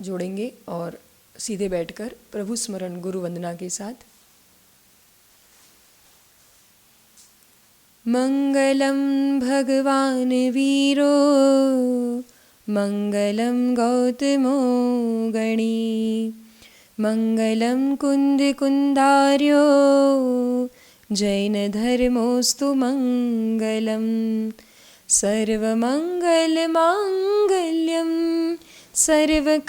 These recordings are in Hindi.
जोड़ेंगे और सीधे बैठकर प्रभु स्मरण गुरु वंदना के साथ। मंगलम भगवान वीरो मंगलम गौतमो गणी मंगलम कुंद कुंदार्यो जैन धर्मोस्तु मंगलम सर्वमंगल मांगल्यम सर्वकल्याणकारिकं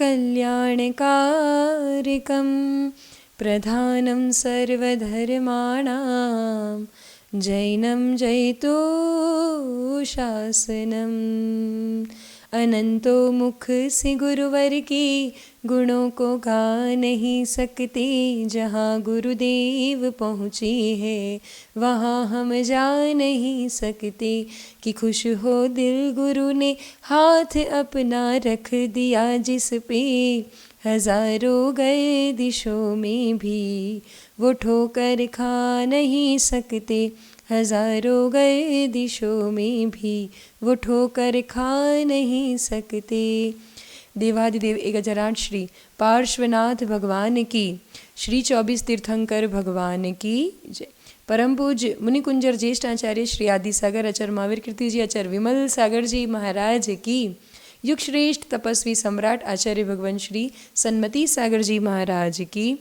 प्रधानं सर्वधर्माणां जैनं जैतोशासनम्। अनंतो मुख से गुरुवर की गुणों को गा नहीं सकते, जहाँ गुरुदेव पहुँचे हैं वहाँ हम जा नहीं सकते। कि खुश हो दिल गुरु ने हाथ अपना रख दिया जिस पे, हजारों गए दिशों में भी वो ठोकर खा नहीं सकते। हजारों गए दिशों में भी वो ठोकर खा नहीं सकते। देवादिदेव 1008 श्री पार्श्वनाथ भगवान की, श्री 24 तीर्थंकर भगवान की जय। परम पूज्य मुनिकुंजर ज्येष्ठ आचार्य श्री आदि सागर आचार्य महावीर कीर्ति जी आचार्य विमल सागर जी महाराज की, युग श्रेष्ठ तपस्वी सम्राट आचार्य भगवान श्री सन्मति सागर जी महाराज की,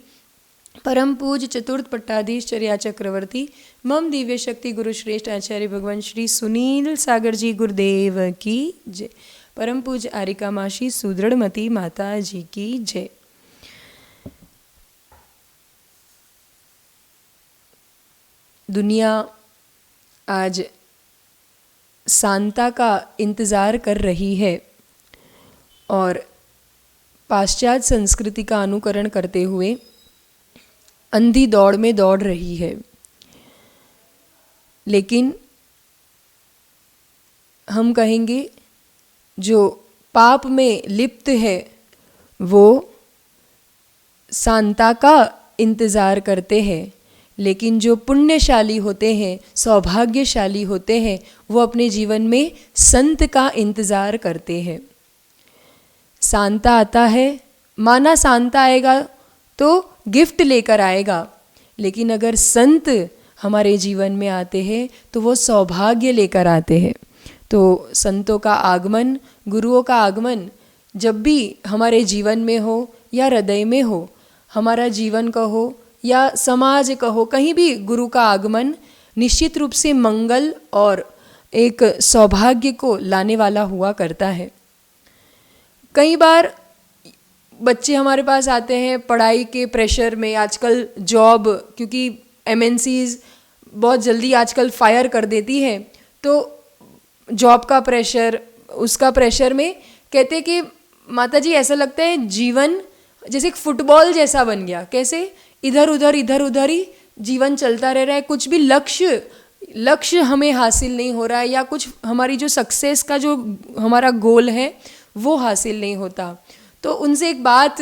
परम पूज्य चतुर्थ पट्टाधीश चर्या चक्रवर्ती मम दिव्य शक्ति गुरु श्रेष्ठ आचार्य भगवान श्री सुनील सागर जी गुरुदेव की जय। परम पूज्य आरिका माशी सुदृढ़मती माता जी की जय। दुनिया आज सांता का इंतज़ार कर रही है और पाश्चात्य संस्कृति का अनुकरण करते हुए अंधी दौड़ में दौड़ रही है। लेकिन हम कहेंगे जो पाप में लिप्त है वो सांता का इंतज़ार करते हैं, लेकिन जो पुण्यशाली होते हैं, सौभाग्यशाली होते हैं, वो अपने जीवन में संत का इंतज़ार करते हैं। सांता आता है, माना सांता आएगा तो गिफ्ट लेकर आएगा, लेकिन अगर संत हमारे जीवन में आते हैं तो वो सौभाग्य लेकर आते हैं। तो संतों का आगमन, गुरुओं का आगमन जब भी हमारे जीवन में हो या हृदय में हो, हमारा जीवन कहो या समाज कहो, कहीं भी गुरु का आगमन निश्चित रूप से मंगल और एक सौभाग्य को लाने वाला हुआ करता है। कई बार बच्चे हमारे पास आते हैं पढ़ाई के प्रेशर में, आजकल जॉब, क्योंकि MNCs बहुत जल्दी आजकल फायर कर देती है, तो जॉब का प्रेशर, उसका प्रेशर में कहते कि माता जी ऐसा लगता है जीवन जैसे एक फुटबॉल जैसा बन गया। कैसे? इधर उधर ही जीवन चलता रह रहा है, कुछ भी लक्ष्य हमें हासिल नहीं हो रहा है, या कुछ हमारी जो सक्सेस का जो हमारा गोल है वो हासिल नहीं होता। तो उनसे एक बात,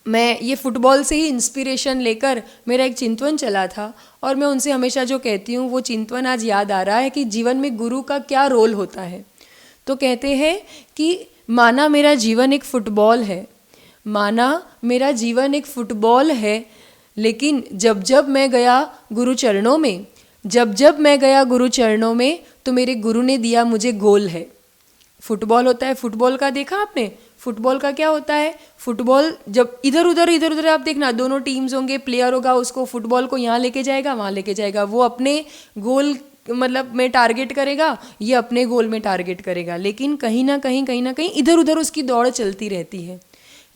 मैं ये फुटबॉल से ही इंस्पिरेशन लेकर मेरा एक चिंतवन चला था और मैं उनसे हमेशा जो कहती हूँ वो चिंतवन आज याद आ रहा है कि जीवन में गुरु का क्या रोल होता है। तो कहते हैं कि माना मेरा जीवन एक फुटबॉल है, माना मेरा जीवन एक फुटबॉल है, लेकिन जब मैं गया गुरु चरणों में, जब मैं गया गुरु चरणों में, तो मेरे गुरु ने दिया मुझे गोल है। फुटबॉल होता है, फुटबॉल का देखा आपने? फुटबॉल का क्या होता है? फुटबॉल जब इधर उधर आप देखना, दोनों टीम्स होंगे, प्लेयर होगा, उसको फुटबॉल को यहाँ लेके जाएगा, वहाँ लेके जाएगा, वो अपने गोल मतलब में टारगेट करेगा, ये अपने गोल में टारगेट करेगा, लेकिन कहीं ना कहीं इधर उधर उसकी दौड़ चलती रहती है।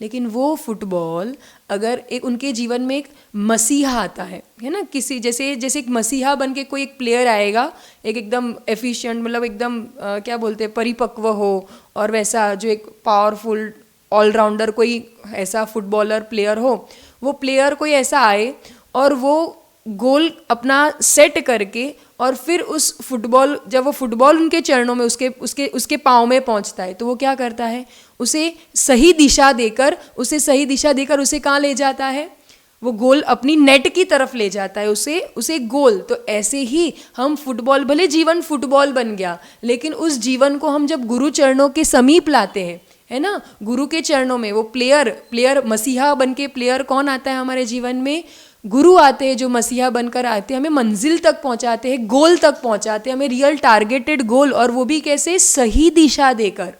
लेकिन वो फुटबॉल अगर एक उनके जीवन में एक मसीहा आता है ना, किसी जैसे एक मसीहा बन के कोई एक प्लेयर आएगा, एक एकदम एफिशिएंट, मतलब एकदम क्या बोलते हैं, परिपक्व हो, और वैसा जो एक पावरफुल ऑलराउंडर कोई ऐसा फुटबॉलर प्लेयर हो, वो प्लेयर कोई ऐसा आए और वो गोल अपना सेट करके, और फिर उस फुटबॉल, जब वो फुटबॉल उनके चरणों में, उसके पाँव में पहुंचता है, तो वो क्या करता है? उसे सही दिशा देकर उसे कहाँ ले जाता है? वो गोल अपनी नेट की तरफ ले जाता है, उसे गोल। तो ऐसे ही हम फुटबॉल, भले जीवन फुटबॉल बन गया, लेकिन उस जीवन को हम जब गुरु चरणों के समीप लाते हैं, है ना। गुरु के चरणों में वो प्लेयर मसीहा बन के प्लेयर कौन आता है हमारे जीवन में? गुरु आते हैं, जो मसीहा बनकर आते हैं, हमें मंजिल तक पहुंचाते हैं, गोल तक पहुंचाते हैं, हमें रियल टारगेटेड गोल, और वो भी कैसे? सही दिशा देकर।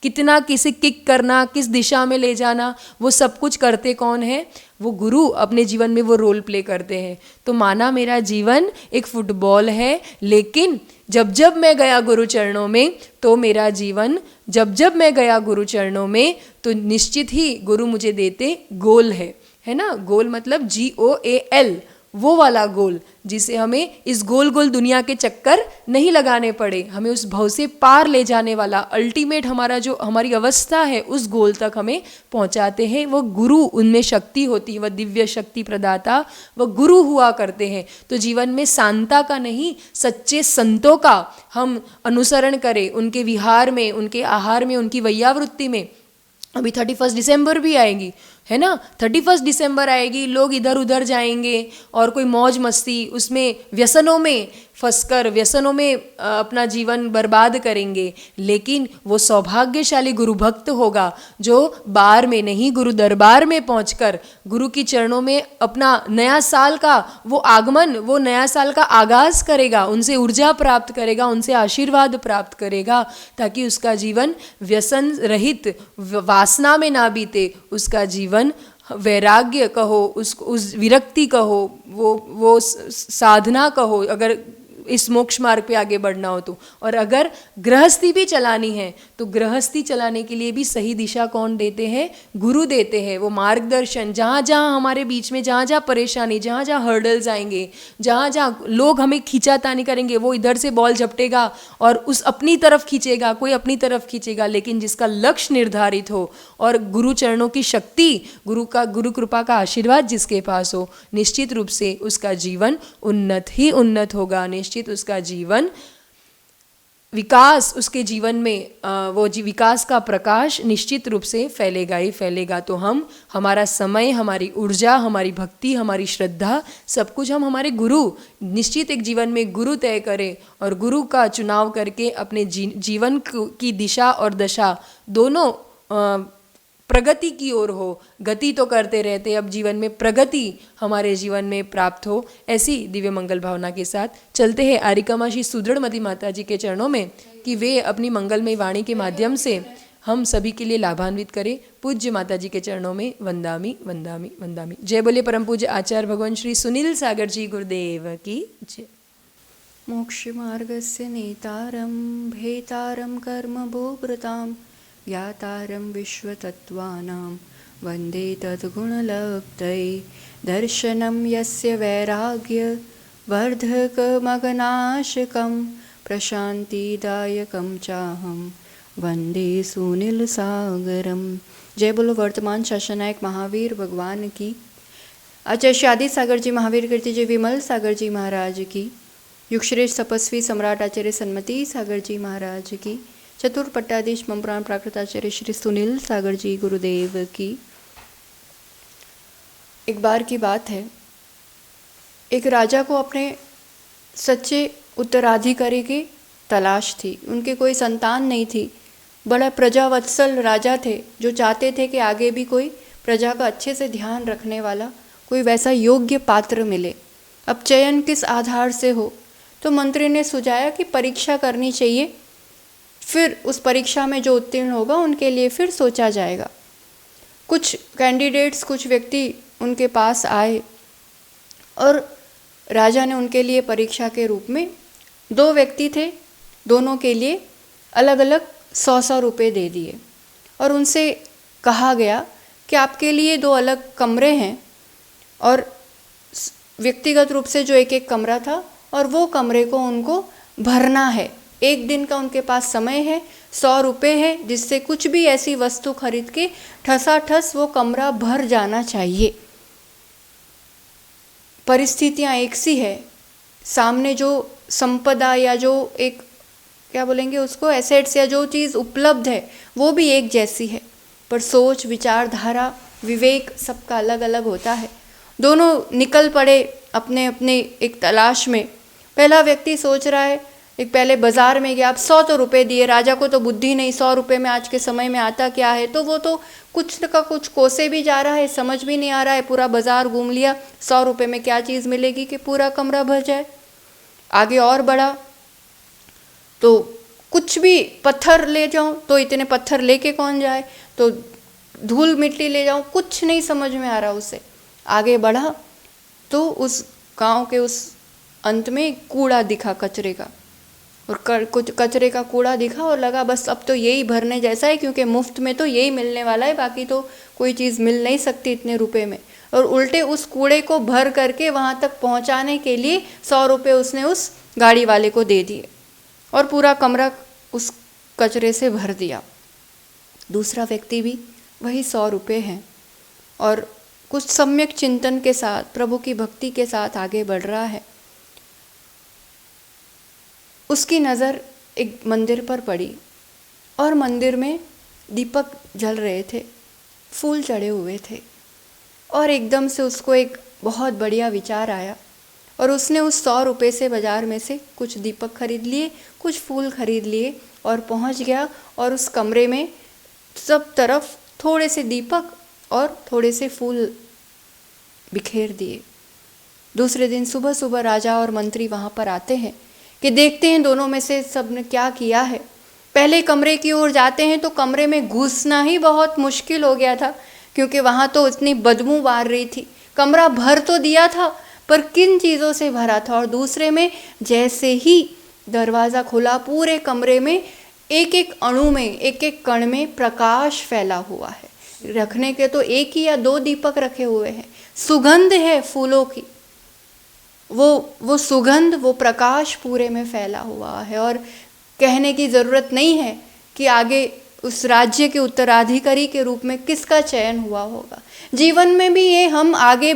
कितना किसे किक करना, किस दिशा में ले जाना, वो सब कुछ करते कौन है? वो गुरु अपने जीवन में वो रोल प्ले करते हैं। तो माना मेरा जीवन एक फुटबॉल है, लेकिन जब जब मैं गया गुरु चरणों में, तो मेरा जीवन जब मैं गया गुरु चरणों में, तो निश्चित ही गुरु मुझे देते गोल है ना। गोल मतलब GOAL, वो वाला गोल, जिसे हमें इस गोल गोल दुनिया के चक्कर नहीं लगाने पड़े, हमें उस भव से पार ले जाने वाला अल्टीमेट हमारा जो हमारी अवस्था है, उस गोल तक हमें पहुंचाते हैं वो गुरु। उनमें शक्ति होती है, वह दिव्य शक्ति प्रदाता वह गुरु हुआ करते हैं। तो जीवन में सांता का नहीं, सच्चे संतों का हम अनुसरण करें, उनके विहार में, उनके आहार में, उनकी वैयावृत्ति में। अभी 31 दिसंबर भी आएगी, है ना। 31 दिसंबर आएगी, लोग इधर उधर जाएंगे और कोई मौज मस्ती, उसमें व्यसनों में फंसकर व्यसनों में अपना जीवन बर्बाद करेंगे। लेकिन वो सौभाग्यशाली गुरु भक्त होगा जो बार में नहीं, गुरु दरबार में पहुंचकर गुरु की चरणों में अपना नया साल का वो आगमन, वो नया साल का आगाज करेगा, उनसे ऊर्जा प्राप्त करेगा, उनसे आशीर्वाद प्राप्त करेगा, ताकि उसका जीवन व्यसन रहित, वासना में ना बीते, उसका जीवन वैराग्य कहो, उस विरक्ति कहो, वो साधना कहो, अगर इस मोक्ष मार्ग पे आगे बढ़ना हो तो। और अगर गृहस्थी भी चलानी है, तो गृहस्थी चलाने के लिए भी सही दिशा कौन देते हैं? गुरु देते हैं। वो मार्गदर्शन, जहाँ जहाँ हमारे बीच में जहाँ जहाँ परेशानी, जहाँ जहाँ हर्डल्स आएंगे, जहाँ जहाँ लोग हमें खींचातानी करेंगे, वो इधर से बॉल झपटेगा और उस अपनी तरफ खींचेगा, कोई अपनी तरफ खींचेगा, लेकिन जिसका लक्ष्य निर्धारित हो और गुरु चरणों की शक्ति, गुरु कृपा का आशीर्वाद जिसके पास हो, निश्चित रूप से उसका जीवन उन्नत ही उन्नत होगा। निश्चित उसका जीवन विकास, उसके जीवन में वो विकास का प्रकाश निश्चित रूप से फैलेगा ही फैलेगा। तो हमारा समय, हमारी ऊर्जा, हमारी भक्ति, हमारी श्रद्धा, सब कुछ हम हमारे गुरु, निश्चित एक जीवन में गुरु तय करें और गुरु का चुनाव करके अपने जीवन की दिशा और दशा दोनों प्रगति की ओर हो। गति तो करते रहते, अब जीवन में प्रगति हमारे जीवन में प्राप्त हो, ऐसी दिव्य मंगल भावना के साथ चलते हैं आरिका श्री सुदृढ़मती माता जी के चरणों में, कि वे अपनी मंगलमय वाणी के माध्यम से हम सभी के लिए लाभान्वित करें। पूज्य माता जी के चरणों में वंदामी वंदामी वंदामी। जय बोले परम पूज्य आचार्य भगवान श्री सुनील सागर जी गुरुदेव की जय। मोक्ष मार्गस्य नेतारं भेतारं कर्म भूभृतां ज्ञातारं विश्वतत्त्वानां वन्दे तद्गुणलब्धये। दर्शनं यस्य वैराग्यवर्धकमगनाशकं प्रशान्तिदायकं चाहं वन्दे सुनीलसागरं। जय बोलो वर्तमान शासनायक महावीर भगवान की। आचार्य श्री आदि सागर जी महावीर कीर्ति जी विमल सागर जी महाराज की। युगश्रेष्ठ तपस्वी सम्राट आचार्य सन्मति सागर जी महाराज की। चतुर्पट्टाधीश ममप्राण प्राकृताचार्य श्री सुनील सागर जी गुरुदेव की। एक बार की बात है, एक राजा को अपने सच्चे उत्तराधिकारी की तलाश थी। उनके कोई संतान नहीं थी, बड़ा प्रजावत्सल राजा थे, जो चाहते थे कि आगे भी कोई प्रजा का अच्छे से ध्यान रखने वाला कोई वैसा योग्य पात्र मिले। अब चयन किस आधार से हो, तो मंत्री ने सुझाया कि परीक्षा करनी चाहिए, फिर उस परीक्षा में जो उत्तीर्ण होगा उनके लिए फिर सोचा जाएगा। कुछ कैंडिडेट्स, कुछ व्यक्ति उनके पास आए और राजा ने उनके लिए परीक्षा के रूप में 2 व्यक्ति थे, दोनों के लिए अलग अलग 100 रुपये दे दिए और उनसे कहा गया कि आपके लिए 2 अलग कमरे हैं और व्यक्तिगत रूप से जो एक कमरा था और वो कमरे को उनको भरना है। 1 दिन का उनके पास समय है, 100 रुपये है, जिससे कुछ भी ऐसी वस्तु खरीद के ठसाठस वो कमरा भर जाना चाहिए। परिस्थितियाँ एक सी है, सामने जो संपदा या जो एक क्या बोलेंगे उसको एसेट्स या जो चीज़ उपलब्ध है वो भी एक जैसी है, पर सोच, विचारधारा, विवेक सबका अलग अलग होता है। दोनों निकल पड़े अपने अपने एक तलाश में। पहला व्यक्ति सोच रहा है एक पहले बाजार में गया, आप 100 तो रुपये दिए, राजा को तो बुद्धि नहीं 100 रुपये में आज के समय में आता क्या है, तो वो तो कुछ का कुछ कोसे भी जा रहा है, समझ भी नहीं आ रहा है, पूरा बाजार घूम लिया, 100 रुपये में क्या चीज़ मिलेगी कि पूरा कमरा भर जाए। आगे और बढ़ा तो कुछ भी पत्थर ले जाऊं तो इतने पत्थर लेके कौन जाए, तो धूल मिट्टी ले जाऊं, कुछ नहीं समझ में आ रहा उसे। आगे बढ़ा तो उस गांव के उस अंत में कूड़ा दिखा कचरे का, और कुछ कचरे का कूड़ा दिखा और लगा बस अब तो यही भरने जैसा है, क्योंकि मुफ्त में तो यही मिलने वाला है, बाकी तो कोई चीज़ मिल नहीं सकती इतने रुपए में। और उल्टे उस कूड़े को भर करके वहाँ तक पहुँचाने के लिए 100 रुपये उसने उस गाड़ी वाले को दे दिए और पूरा कमरा उस कचरे से भर दिया। दूसरा व्यक्ति भी वही 100 रुपये हैं और कुछ सम्यक चिंतन के साथ, प्रभु की भक्ति के साथ आगे बढ़ रहा है। उसकी नज़र एक मंदिर पर पड़ी और मंदिर में दीपक जल रहे थे, फूल चढ़े हुए थे, और एकदम से उसको एक बहुत बढ़िया विचार आया और उसने उस 100 रुपये से बाज़ार में से कुछ दीपक खरीद लिए, कुछ फूल खरीद लिए और पहुंच गया और उस कमरे में सब तरफ थोड़े से दीपक और थोड़े से फूल बिखेर दिए। दूसरे दिन सुबह सुबह राजा और मंत्री वहाँ पर आते हैं कि देखते हैं दोनों में से सब ने क्या किया है। पहले कमरे की ओर जाते हैं तो कमरे में घुसना ही बहुत मुश्किल हो गया था, क्योंकि वहाँ तो इतनी बदबू मार रही थी। कमरा भर तो दिया था पर किन चीज़ों से भरा था। और दूसरे में जैसे ही दरवाज़ा खुला, पूरे कमरे में एक एक अणु में, एक एक कण में प्रकाश फैला हुआ है। रखने के तो एक ही या 2 दीपक रखे हुए हैं, सुगंध है फूलों की, वो सुगंध, वो प्रकाश पूरे में फैला हुआ है। और कहने की ज़रूरत नहीं है कि आगे उस राज्य के उत्तराधिकारी के रूप में किसका चयन हुआ होगा। जीवन में भी ये हम आगे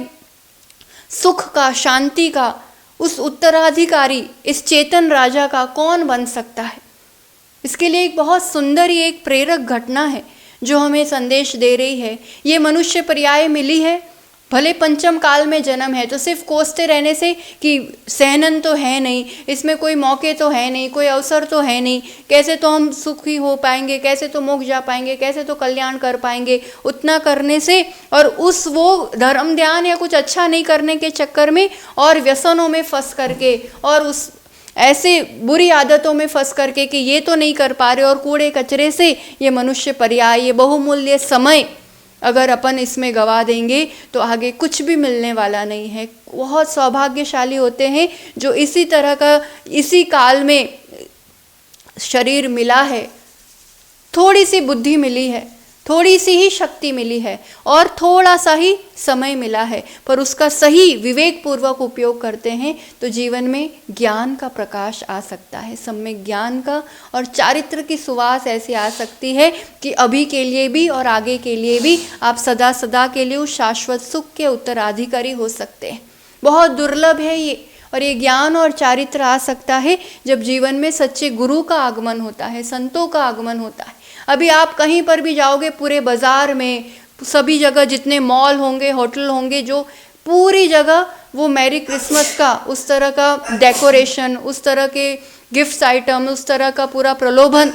सुख का, शांति का, उस उत्तराधिकारी, इस चेतन राजा का कौन बन सकता है। इसके लिए एक बहुत सुंदर, ये एक प्रेरक घटना है जो हमें संदेश दे रही है। ये मनुष्य पर्याय मिली है, भले पंचम काल में जन्म है, तो सिर्फ कोसते रहने से कि सहनन तो है नहीं, इसमें कोई मौके तो है नहीं, कोई अवसर तो है नहीं, कैसे तो हम सुखी हो पाएंगे, कैसे तो मोक्ष जा पाएंगे, कैसे तो कल्याण कर पाएंगे, उतना करने से और उस वो धर्म ध्यान या कुछ अच्छा नहीं करने के चक्कर में और व्यसनों में फंस करके और उस ऐसे बुरी आदतों में फंस करके कि ये तो नहीं कर पा रहे, और कूड़े कचरे से ये मनुष्य पर्याय, ये बहुमूल्य समय अगर अपन इसमें गवा देंगे तो आगे कुछ भी मिलने वाला नहीं है। बहुत सौभाग्यशाली होते हैं जो इसी तरह का, इसी काल में शरीर मिला है, थोड़ी सी बुद्धि मिली है, थोड़ी सी ही शक्ति मिली है और थोड़ा सा ही समय मिला है, पर उसका सही विवेक पूर्वक उपयोग करते हैं तो जीवन में ज्ञान का प्रकाश आ सकता है, सम्यक ज्ञान का, और चारित्र की सुवास ऐसी आ सकती है कि अभी के लिए भी और आगे के लिए भी आप सदा सदा के लिए उस शाश्वत सुख के उत्तराधिकारी हो सकते हैं। बहुत दुर्लभ है ये, और ये ज्ञान और चारित्र आ सकता है जब जीवन में सच्चे गुरु का आगमन होता है, संतों का आगमन होता है। अभी आप कहीं पर भी जाओगे, पूरे बाजार में, सभी जगह जितने मॉल होंगे, होटल होंगे, जो पूरी जगह वो मैरी क्रिसमस का उस तरह का डेकोरेशन, उस तरह के गिफ्ट्स आइटम, उस तरह का पूरा प्रलोभन,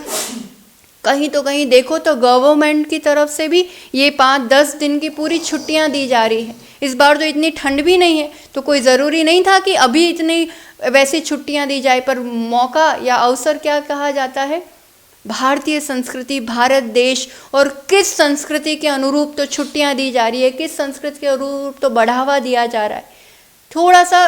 कहीं तो कहीं देखो तो गवर्नमेंट की तरफ से भी ये 5-10 दिन की पूरी छुट्टियां दी जा रही है। इस बार तो इतनी ठंड भी नहीं है तो कोई ज़रूरी नहीं था कि अभी इतनी वैसी छुट्टियां दी जाए, पर मौका या अवसर क्या कहा जाता है, भारतीय संस्कृति, भारत देश, और किस संस्कृति के अनुरूप तो छुट्टियां दी जा रही है, किस संस्कृति के अनुरूप तो बढ़ावा दिया जा रहा है। थोड़ा सा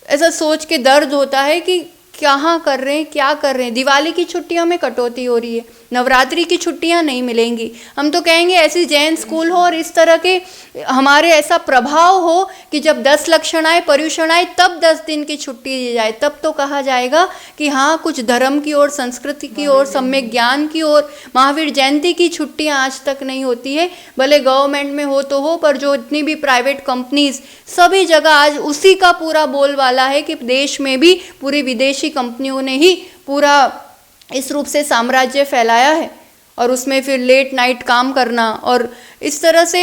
ऐसा सोच के दर्द होता है कि कहाँ कर रहे हैं, क्या कर रहे हैं। दिवाली की छुट्टियों में कटौती हो रही है, नवरात्रि की छुट्टियां नहीं मिलेंगी। हम तो कहेंगे ऐसी जैन स्कूल हो और इस तरह के हमारे ऐसा प्रभाव हो कि जब 10 लक्षण आए, पर्युषण आए, तब 10 दिन की छुट्टी दी जाए, तब तो कहा जाएगा कि हाँ कुछ धर्म की ओर, संस्कृति की ओर, सम्यक ज्ञान की ओर। महावीर जयंती की छुट्टियां आज तक नहीं होती है, भले गवर्नमेंट में हो तो हो, पर जो इतनी भी प्राइवेट कंपनीज, सभी जगह आज उसी का पूरा बोलबाला है कि देश में भी पूरी विदेशी कंपनियों ने ही पूरा इस रूप से साम्राज्य फैलाया है, और उसमें फिर लेट नाइट काम करना और इस तरह से,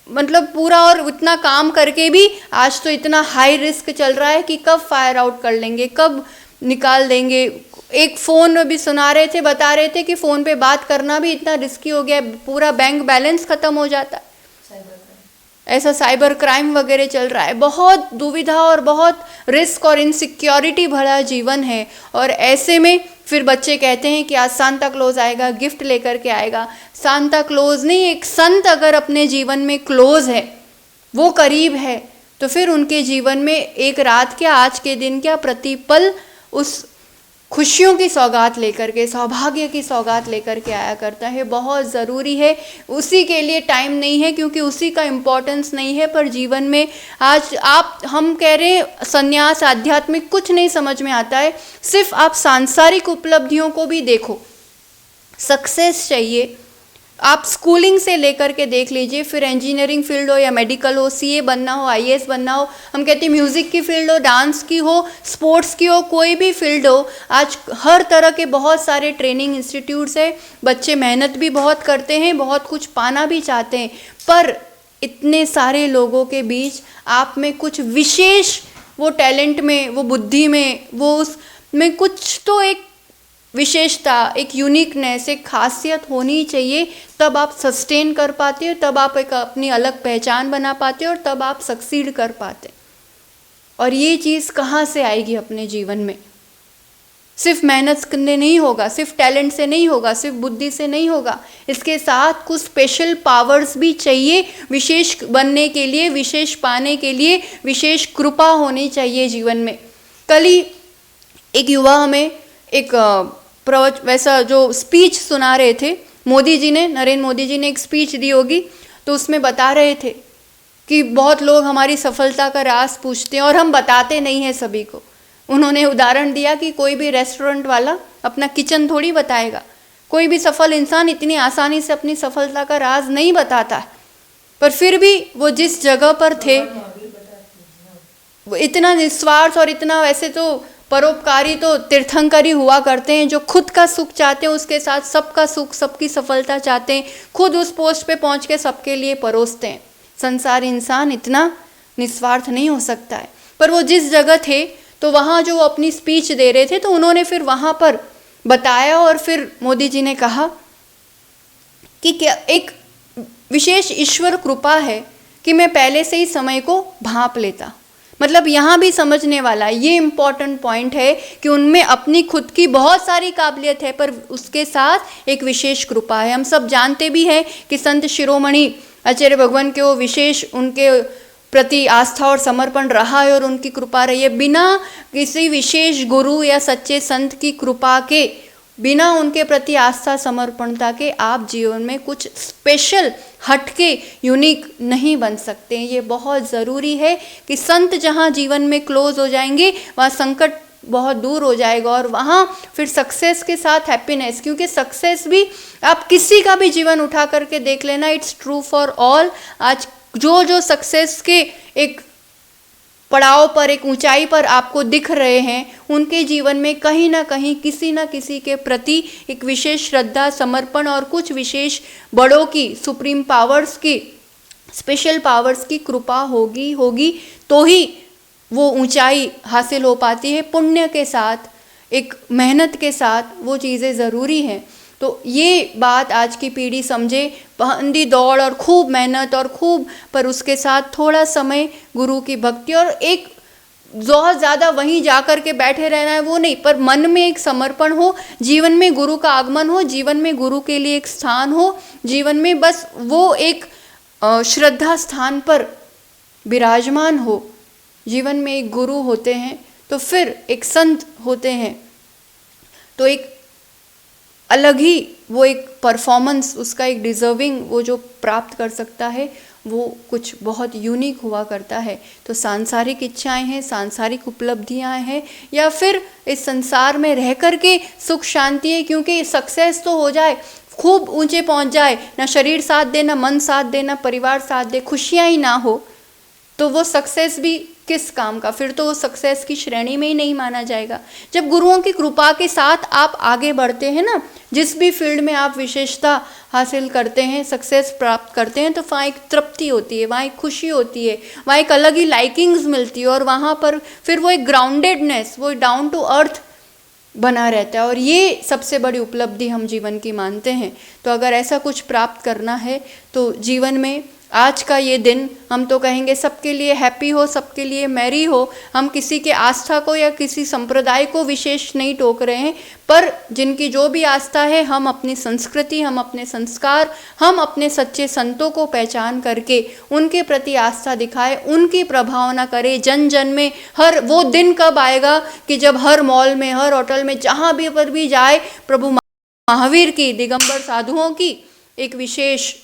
मतलब पूरा, और उतना काम करके भी आज तो इतना हाई रिस्क चल रहा है कि कब फायर आउट कर लेंगे, कब निकाल देंगे। एक फ़ोन में भी सुना रहे थे, बता रहे थे कि फ़ोन पे बात करना भी इतना रिस्की हो गया है, पूरा बैंक बैलेंस ख़त्म हो जाता है। ऐसा साइबर क्राइम वगैरह चल रहा है। बहुत दुविधा और बहुत रिस्क और इनसिक्योरिटी भरा जीवन है। और ऐसे में फिर बच्चे कहते हैं कि आज सांता क्लॉज आएगा, गिफ्ट लेकर के आएगा। सांता क्लॉज नहीं, एक संत अगर अपने जीवन में क्लोज है, वो करीब है, तो फिर उनके जीवन में एक रात क्या, आज के दिन क्या, प्रतिपल उस खुशियों की सौगात लेकर के, सौभाग्य की सौगात लेकर के आया करता है। बहुत ज़रूरी है। उसी के लिए टाइम नहीं है क्योंकि उसी का इम्पोर्टेंस नहीं है। पर जीवन में आज हम कह रहे हैं संन्यास, आध्यात्मिक कुछ नहीं समझ में आता है। सिर्फ आप सांसारिक उपलब्धियों को भी देखो। सक्सेस चाहिए, आप स्कूलिंग से लेकर के देख लीजिए, फिर इंजीनियरिंग फील्ड हो या मेडिकल हो, सीए बनना हो, आईएएस बनना हो, हम कहते हैं म्यूज़िक की फील्ड हो, डांस की हो, स्पोर्ट्स की हो, कोई भी फील्ड हो, आज हर तरह के बहुत सारे ट्रेनिंग इंस्टीट्यूट्स हैं। बच्चे मेहनत भी बहुत करते हैं, बहुत कुछ पाना भी चाहते हैं। पर इतने सारे लोगों के बीच आप में कुछ विशेष, वो टैलेंट में, वो बुद्धि में, वो उसमें कुछ तो एक विशेषता, एक यूनिकनेस, एक खासियत होनी चाहिए। तब आप सस्टेन कर पाते हो, तब आप एक अपनी अलग पहचान बना पाते हो और तब आप सक्सीड कर पाते। और ये चीज़ कहाँ से आएगी अपने जीवन में? सिर्फ मेहनत करने नहीं होगा, सिर्फ टैलेंट से नहीं होगा, सिर्फ बुद्धि से नहीं होगा। इसके साथ कुछ स्पेशल पावर्स भी चाहिए विशेष बनने के लिए, विशेष पाने के लिए, विशेष कृपा होनी चाहिए जीवन में। कल ही एक युवा हमें एक वैसा जो स्पीच सुना रहे थे, मोदी जी ने, नरेंद्र मोदी जी ने एक स्पीच दी होगी, तो उसमें बता रहे थे कि बहुत लोग हमारी सफलता का राज पूछते हैं और हम बताते नहीं हैं सभी को। उन्होंने उदाहरण दिया कि कोई भी रेस्टोरेंट वाला अपना किचन थोड़ी बताएगा, कोई भी सफल इंसान इतनी आसानी से अपनी सफलता का राज नहीं बताता है। पर फिर भी वो जिस जगह पर थे, वो इतना निस्वार्थ और इतना, वैसे तो परोपकारी तो तीर्थंकरी हुआ करते हैं, जो खुद का सुख चाहते हैं, उसके साथ सबका सुख, सबकी सफलता चाहते हैं, खुद उस पोस्ट पे पहुंच के सबके लिए परोसते हैं। संसार इंसान इतना निस्वार्थ नहीं हो सकता है। पर वो जिस जगह थे, तो वहाँ जो अपनी स्पीच दे रहे थे, तो उन्होंने फिर वहाँ पर बताया और फिर मोदी जी ने कहा कि क्या एक विशेष ईश्वर कृपा है कि मैं पहले से ही समय को भांप लेता। मतलब यहाँ भी समझने वाला ये इम्पॉर्टेंट पॉइंट है कि उनमें अपनी खुद की बहुत सारी काबिलियत है, पर उसके साथ एक विशेष कृपा है। हम सब जानते भी हैं कि संत शिरोमणि आचार्य भगवान के वो विशेष, उनके प्रति आस्था और समर्पण रहा है और उनकी कृपा रही है। बिना किसी विशेष गुरु या सच्चे संत की कृपा के, बिना उनके प्रति आस्था समर्पणता के आप जीवन में कुछ स्पेशल, हटके, यूनिक नहीं बन सकते। ये बहुत ज़रूरी है कि संत जहाँ जीवन में क्लोज हो जाएंगे, वहाँ संकट बहुत दूर हो जाएगा और वहाँ फिर सक्सेस के साथ हैप्पीनेस। क्योंकि सक्सेस भी आप किसी का भी जीवन उठा करके देख लेना, इट्स ट्रू फॉर ऑल। आज जो सक्सेस के एक पड़ाव पर, एक ऊंचाई पर आपको दिख रहे हैं, उनके जीवन में कहीं ना कहीं किसी न किसी के प्रति एक विशेष श्रद्धा, समर्पण और कुछ विशेष बड़ों की, सुप्रीम पावर्स की, स्पेशल पावर्स की कृपा होगी तो ही वो ऊंचाई हासिल हो पाती है। पुण्य के साथ, एक मेहनत के साथ वो चीज़ें ज़रूरी हैं। तो ये बात आज की पीढ़ी समझे। बंदी दौड़ और खूब मेहनत और खूब, पर उसके साथ थोड़ा समय गुरु की भक्ति और एक बहुत ज़्यादा वहीं जाकर के बैठे रहना है वो नहीं, पर मन में एक समर्पण हो, जीवन में गुरु का आगमन हो, जीवन में गुरु के लिए एक स्थान हो, जीवन में बस वो एक श्रद्धा स्थान पर विराजमान हो। जीवन में एक गुरु होते हैं तो फिर एक संत होते हैं, तो एक अलग ही वो एक परफॉर्मेंस, उसका एक डिज़र्विंग वो जो प्राप्त कर सकता है, वो कुछ बहुत यूनिक हुआ करता है। तो सांसारिक इच्छाएं हैं, सांसारिक उपलब्धियां हैं, या फिर इस संसार में रह कर के सुख शांति है। क्योंकि सक्सेस तो हो जाए, खूब ऊंचे पहुंच जाए, ना शरीर साथ दे, ना मन साथ दे, ना परिवार साथ दे, खुशियां ही ना हो, तो वो सक्सेस भी किस काम का? फिर तो वो सक्सेस की श्रेणी में ही नहीं माना जाएगा। जब गुरुओं की कृपा के साथ आप आगे बढ़ते हैं ना, जिस भी फील्ड में आप विशेषता हासिल करते हैं, सक्सेस प्राप्त करते हैं, तो वहाँ एक तृप्ति होती है, वहाँ एक खुशी होती है, वहाँ एक अलग ही लाइकिंग्स मिलती है और वहाँ पर फिर वो एक ग्राउंडेडनेस, वो डाउन टू अर्थ बना रहता है, और ये सबसे बड़ी उपलब्धि हम जीवन की मानते हैं। तो अगर ऐसा कुछ प्राप्त करना है तो जीवन में आज का ये दिन हम तो कहेंगे सबके लिए हैप्पी हो, सबके लिए मैरी हो। हम किसी के आस्था को या किसी संप्रदाय को विशेष नहीं टोक रहे हैं, पर जिनकी जो भी आस्था है, हम अपनी संस्कृति, हम अपने संस्कार, हम अपने सच्चे संतों को पहचान करके उनके प्रति आस्था दिखाए, उनकी प्रभावना करे जन जन में। हर वो दिन कब आएगा कि जब हर मॉल में, हर होटल में, जहाँ भी पर भी जाए, प्रभु महावीर की, दिगंबर साधुओं की एक विशेष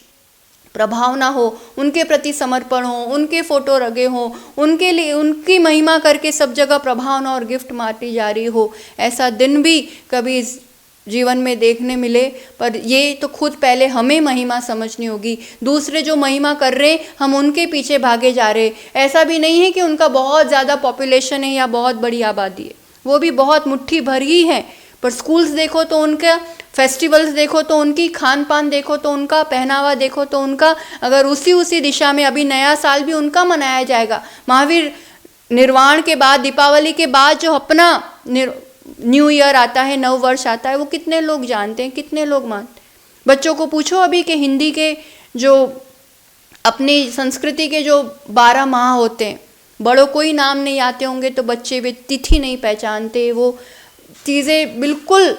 प्रभावना हो, उनके प्रति समर्पण हो, उनके फोटो लगे हो, उनके लिए उनकी महिमा करके सब जगह प्रभावना और गिफ्ट बांटी जा रही हो। ऐसा दिन भी कभी जीवन में देखने मिले। पर ये तो खुद पहले हमें महिमा समझनी होगी। दूसरे जो महिमा कर रहे हम उनके पीछे भागे जा रहे। ऐसा भी नहीं है कि उनका बहुत ज़्यादा पॉपुलेशन है या बहुत बड़ी आबादी है, वो भी बहुत मुट्ठी भर ही है। पर स्कूल्स देखो तो उनका, फेस्टिवल्स देखो तो उनकी, खान पान देखो तो उनका, पहनावा देखो तो उनका, अगर उसी दिशा में अभी नया साल भी उनका मनाया जाएगा। महावीर निर्वाण के बाद, दीपावली के बाद जो अपना न्यू ईयर आता है, नव वर्ष आता है, वो कितने लोग जानते हैं, कितने लोग मानते। बच्चों को पूछो अभी कि हिंदी के जो अपनी संस्कृति के जो 12 माह होते हैं, बड़ों को ही नाम नहीं आते होंगे तो बच्चे वे तिथि नहीं पहचानते, वो चीज़ें बिल्कुल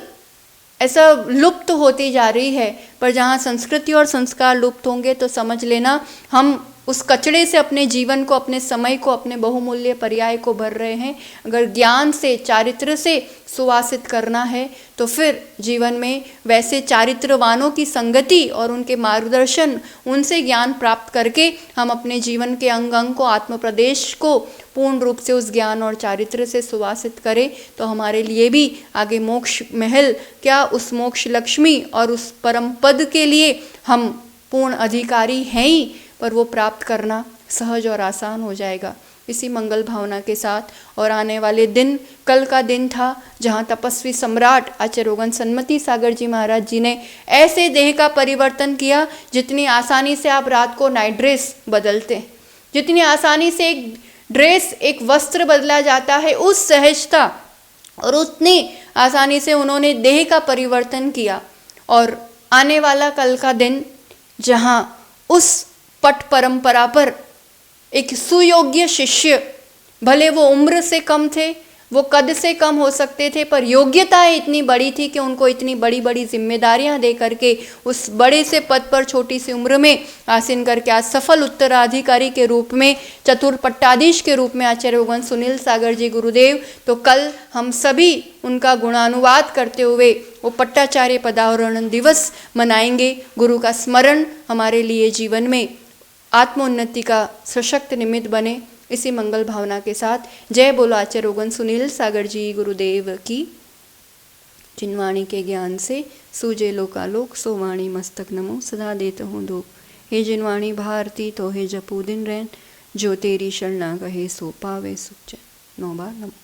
ऐसा लुप्त होती जा रही है। पर जहाँ संस्कृति और संस्कार लुप्त होंगे तो समझ लेना हम उस कचड़े से अपने जीवन को, अपने समय को, अपने बहुमूल्य पर्याय को भर रहे हैं। अगर ज्ञान से, चारित्र से सुवासित करना है तो फिर जीवन में वैसे चारित्रवानों की संगति और उनके मार्गदर्शन, उनसे ज्ञान प्राप्त करके हम अपने जीवन के अंग अंग को, आत्म प्रदेश को पूर्ण रूप से उस ज्ञान और चारित्र से सुवासित करें तो हमारे लिए भी आगे मोक्ष महल क्या, उस मोक्ष लक्ष्मी और उस परम पद के लिए हम पूर्ण अधिकारी हैं ही, पर वो प्राप्त करना सहज और आसान हो जाएगा। इसी मंगल भावना के साथ और आने वाले दिन, कल का दिन था जहाँ तपस्वी सम्राट आचार्य रोगन सन्मति सागर जी महाराज जी ने ऐसे देह का परिवर्तन किया, जितनी आसानी से आप रात को नाइट ड्रेस बदलते हैं, जितनी आसानी से एक ड्रेस, एक वस्त्र बदला जाता है, उस सहजता और उतनी आसानी से उन्होंने देह का परिवर्तन किया। और आने वाला कल का दिन जहाँ उस पट परंपरा पर एक सुयोग्य शिष्य, भले वो उम्र से कम थे, वो कद से कम हो सकते थे, पर योग्यता इतनी बड़ी थी कि उनको इतनी बड़ी बड़ी जिम्मेदारियां दे करके उस बड़े से पद पर छोटी सी उम्र में आसीन करके आज सफल उत्तराधिकारी के रूप में, चतुर पट्टाधीश के रूप में आचार्य रोगन सुनील सागर जी गुरुदेव, तो कल हम सभी उनका गुणानुवाद करते हुए वो पट्टाचार्य पदावरण दिवस मनाएंगे। गुरु का स्मरण हमारे लिए जीवन में आत्मोन्नति का सशक्त निमित्त बने। इसी मंगल भावना के साथ जय बोलो आचार्य रोगन सुनील सागर जी गुरुदेव की। जिनवाणी के ज्ञान से सूजे लोकालोक, सो वाणी मस्तक नमो सदा देत हूँ दो। हे जिनवाणी भारती तो हे जपू दिन रैन, जो तेरी शरणा कहे सो पावे सुख चैन। 9 बार नमो।